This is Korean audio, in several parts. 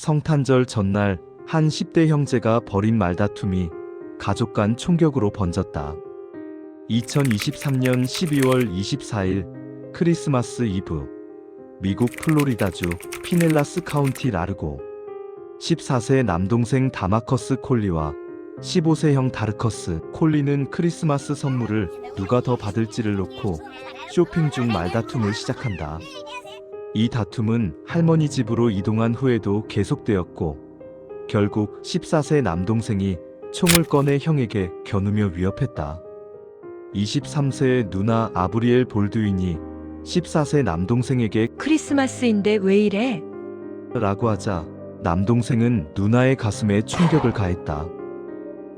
성탄절 전날 한 10대 형제가 벌인 말다툼이 가족 간 총격으로 번졌다. 2023년 12월 24일 크리스마스 이브, 미국 플로리다주 피넬라스 카운티 라르고. 14세 남동생 다마커스 콜리와 15세 형 다르커스 콜리는 크리스마스 선물을 누가 더 받을지를 놓고 쇼핑 중 말다툼을 시작한다. 이 다툼은 할머니 집으로 이동한 후에도 계속되었고, 결국 14세 남동생이 총을 꺼내 형에게 겨누며 위협했다. 23세의 누나 아브리엘 볼드윈이 14세 남동생에게 크리스마스인데 왜 이래? 라고 하자 남동생은 누나의 가슴에 충격을 가했다.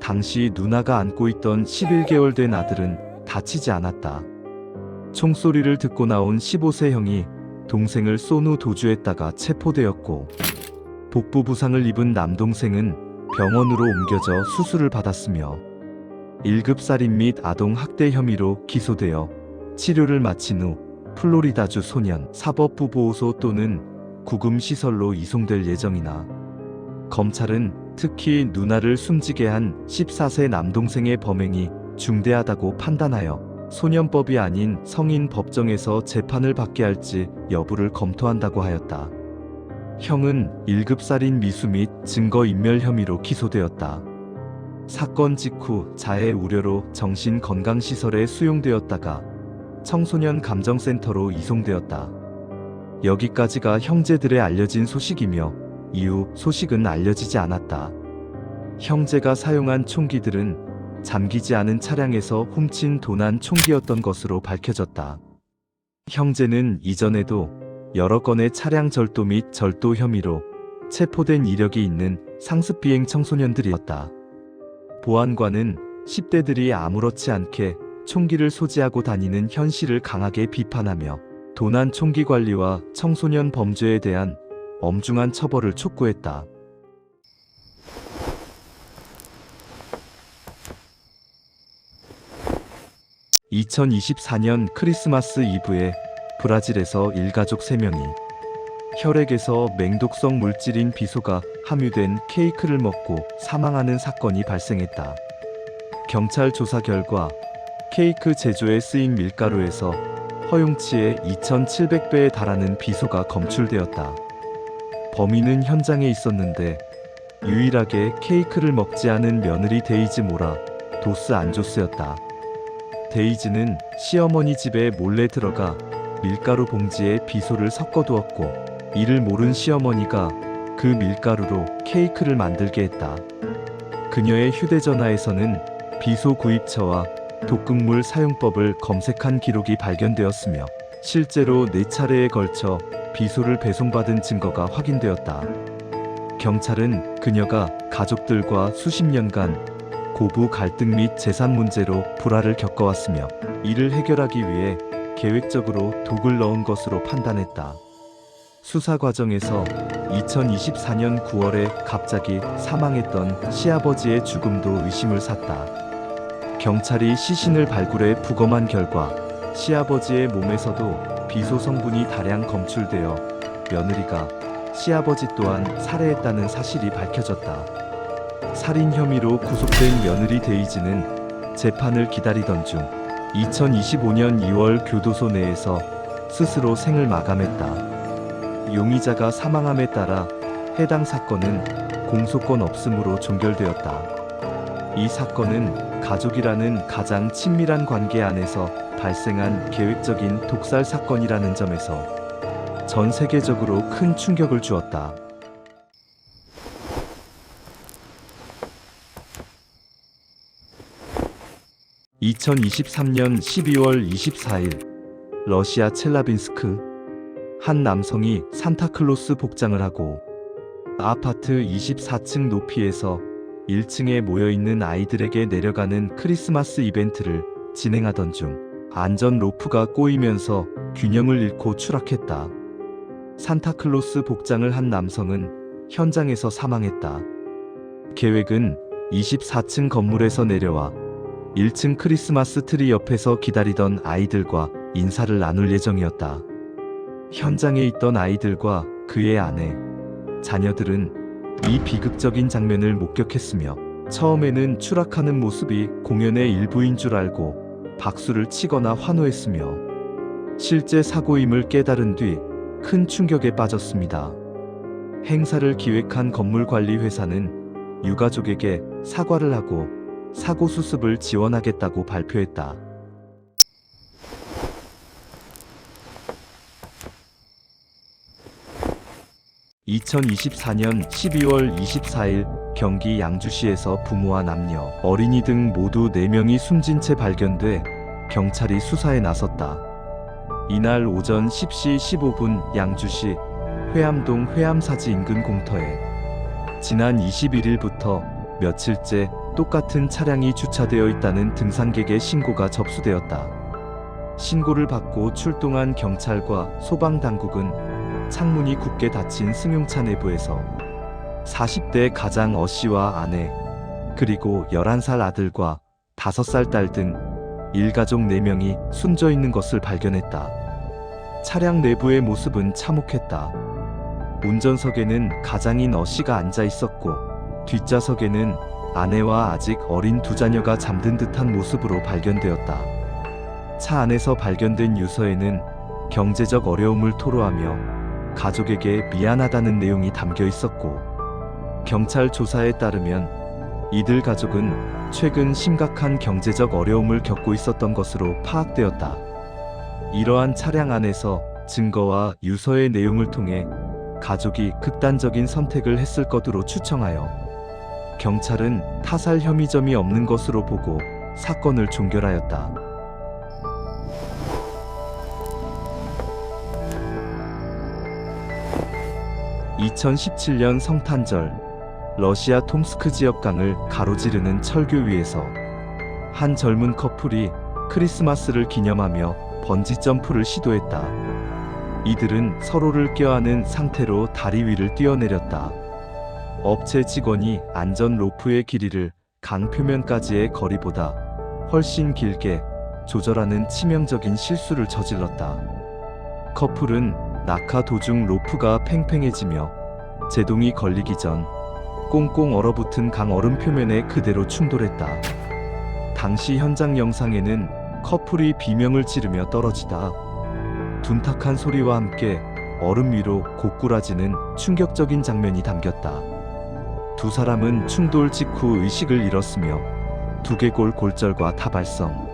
당시 누나가 안고 있던 11개월 된 아들은 다치지 않았다. 총소리를 듣고 나온 15세 형이 동생을 쏜 후 도주했다가 체포되었고, 복부 부상을 입은 남동생은 병원으로 옮겨져 수술을 받았으며 1급 살인 및 아동 학대 혐의로 기소되어 치료를 마친 후 플로리다주 소년 사법부 보호소 또는 구금시설로 이송될 예정이나, 검찰은 특히 누나를 숨지게 한 14세 남동생의 범행이 중대하다고 판단하여 소년법이 아닌 성인 법정에서 재판을 받게 할지 여부를 검토한다고 하였다. 형은 1급 살인 미수 및 증거인멸 혐의로 기소되었다. 사건 직후 자해 우려로 정신건강시설에 수용되었다가 청소년 감정센터로 이송되었다. 여기까지가 형제들의 알려진 소식이며 이후 소식은 알려지지 않았다. 형제가 사용한 총기들은 잠기지 않은 차량에서 훔친 도난 총기였던 것으로 밝혀졌다. 형제는 이전에도 여러 건의 차량 절도 및 절도 혐의로 체포된 이력이 있는 상습비행 청소년들이었다. 보안관은 10대들이 아무렇지 않게 총기를 소지하고 다니는 현실을 강하게 비판하며 도난 총기 관리와 청소년 범죄에 대한 엄중한 처벌을 촉구했다. (2024년) 크리스마스 이브에 브라질에서 일가족 3명이 혈액에서 맹독성 물질인 비소가 함유된 케이크를 먹고 사망하는 사건이 발생했다. 경찰 조사 결과 케이크 제조에 쓰인 밀가루에서 허용치의 2,700배에 달하는 비소가 검출되었다. 범인은 현장에 있었는데 유일하게 케이크를 먹지 않은 며느리 데이지 모라 도스 안조스였다. 데이지는 시어머니 집에 몰래 들어가 밀가루 봉지에 비소를 섞어두었고, 이를 모른 시어머니가 그 밀가루로 케이크를 만들게 했다. 그녀의 휴대전화에서는 비소 구입처와 독극물 사용법을 검색한 기록이 발견되었으며 실제로 4차례에 걸쳐 비소를 배송받은 증거가 확인되었다. 경찰은 그녀가 가족들과 수십 년간 고부 갈등 및 재산 문제로 불화를 겪어왔으며 이를 해결하기 위해 계획적으로 독을 넣은 것으로 판단했다. 수사 과정에서 2024년 9월에 갑자기 사망했던 시아버지의 죽음도 의심을 샀다. 경찰이 시신을 발굴해 부검한 결과 시아버지의 몸에서도 비소 성분이 다량 검출되어 며느리가 시아버지 또한 살해했다는 사실이 밝혀졌다. 살인 혐의로 구속된 며느리 데이지는 재판을 기다리던 중 2025년 2월 교도소 내에서 스스로 생을 마감했다. 용의자가 사망함에 따라 해당 사건은 공소권 없음으로 종결되었다. 이 사건은 가족이라는 가장 친밀한 관계 안에서 발생한 계획적인 독살 사건이라는 점에서 전 세계적으로 큰 충격을 주었다. (2023년 12월 24일) 러시아 첼라빈스크. 한 남성이 산타클로스 복장을 하고 아파트 24층 높이에서 1층에 모여있는 아이들에게 내려가는 크리스마스 이벤트를 진행하던 중 안전 로프가 꼬이면서 균형을 잃고 추락했다. 산타클로스 복장을 한 남성은 현장에서 사망했다. 계획은 24층 건물에서 내려와 1층 크리스마스 트리 옆에서 기다리던 아이들과 인사를 나눌 예정이었다. 현장에 있던 아이들과 그의 아내, 자녀들은 이 비극적인 장면을 목격했으며 처음에는 추락하는 모습이 공연의 일부인 줄 알고 박수를 치거나 환호했으며 실제 사고임을 깨달은 뒤 큰 충격에 빠졌습니다. 행사를 기획한 건물관리회사는 유가족에게 사과를 하고 사고 수습을 지원하겠다고 발표했다. (2024년 12월 24일) 경기 양주시에서 부모와 남녀, 어린이 등 모두 4명이 숨진 채 발견돼 경찰이 수사에 나섰다. 이날 오전 10시 15분 양주시 회암동 회암사지 인근 공터에 지난 21일부터 며칠째 똑같은 차량이 주차되어 있다는 등산객의 신고가 접수되었다. 신고를 받고 출동한 경찰과 소방당국은 창문이 굳게 닫힌 승용차 내부에서 40대 가장 어씨와 아내, 그리고 11살 아들과 5살 딸 등 일가족 4명이 숨져 있는 것을 발견했다. 차량 내부의 모습은 참혹했다. 운전석에는 가장인 어씨가 앉아 있었고 뒷좌석에는 아내와 아직 어린 2자녀가 잠든 듯한 모습으로 발견되었다. 차 안에서 발견된 유서에는 경제적 어려움을 토로하며 가족에게 미안하다는 내용이 담겨 있었고, 경찰 조사에 따르면 이들 가족은 최근 심각한 경제적 어려움을 겪고 있었던 것으로 파악되었다. 이러한 차량 안에서 증거와 유서의 내용을 통해 가족이 극단적인 선택을 했을 것으로 추정하여 경찰은 타살 혐의점이 없는 것으로 보고 사건을 종결하였다. (2017년) 성탄절, 러시아 톰스크 지역 강을 가로지르는 철교 위에서 한 젊은 커플이 크리스마스를 기념하며 번지 점프를 시도했다. 이들은 서로를 껴안은 상태로 다리 위를 뛰어내렸다. 업체 직원이 안전 로프의 길이를 강 표면까지의 거리보다 훨씬 길게 조절하는 치명적인 실수를 저질렀다. 커플은 낙하 도중 로프가 팽팽해지며 제동이 걸리기 전 꽁꽁 얼어붙은 강 얼음 표면에 그대로 충돌했다. 당시 현장 영상에는 커플이 비명을 지르며 떨어지다 둔탁한 소리와 함께 얼음 위로 고꾸라지는 충격적인 장면이 담겼다. 두 사람은 충돌 직후 의식을 잃었으며 두개골 골절과 다발성,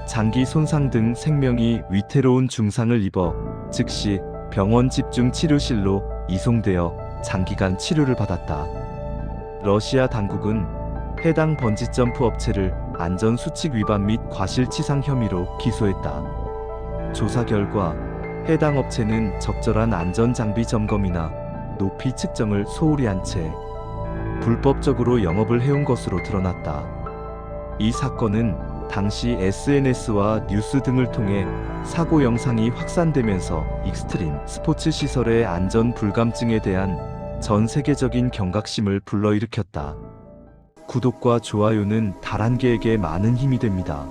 장기 손상 등 생명이 위태로운 중상을 입어 즉시 병원 집중 치료실로 이송되어 장기간 치료를 받았다. 러시아 당국은 해당 번지점프 업체를 안전수칙 위반 및 과실치상 혐의로 기소했다. 조사 결과 해당 업체는 적절한 안전장비 점검이나 높이 측정을 소홀히 한 채 불법적으로 영업을 해온 것으로 드러났다. 이 사건은 당시 SNS와 뉴스 등을 통해 사고 영상이 확산되면서 익스트림 스포츠 시설의 안전 불감증에 대한 전 세계적인 경각심을 불러일으켰다. 구독과 좋아요는 달 한 개에게 많은 힘이 됩니다.